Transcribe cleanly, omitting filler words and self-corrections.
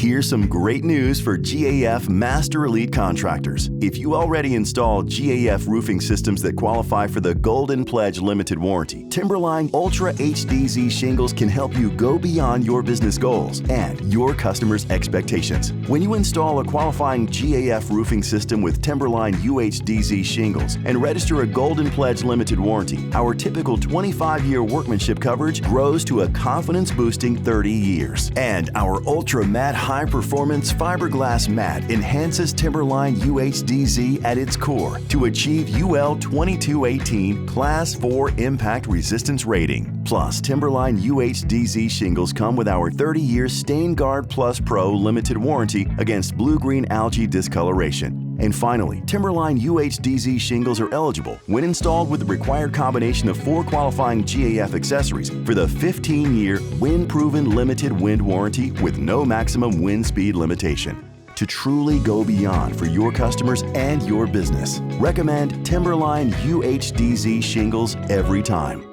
Here's some great news for GAF Master Elite contractors. If you already installed GAF roofing systems that qualify for the Golden Pledge Limited Warranty, Timberline UHDZ Shingles can help you go beyond your business goals and your customers' expectations. When you install a qualifying GAF roofing system with Timberline UHDZ Shingles and register a Golden Pledge Limited Warranty, our typical 25-year workmanship coverage grows to a confidence-boosting 30 years. And our Ultra Matte high-performance fiberglass mat enhances Timberline UHDZ at its core to achieve UL 2218 Class 4 impact resistance rating. Plus, Timberline UHDZ shingles come with our 30-year Stain Guard Plus Pro limited warranty against blue-green algae discoloration. And finally, Timberline UHDZ shingles are eligible when installed with the required combination of 4 qualifying GAF accessories for the 15-year wind-proven limited wind warranty with no maximum wind speed limitation. To truly go beyond for your customers and your business, recommend Timberline UHDZ shingles every time.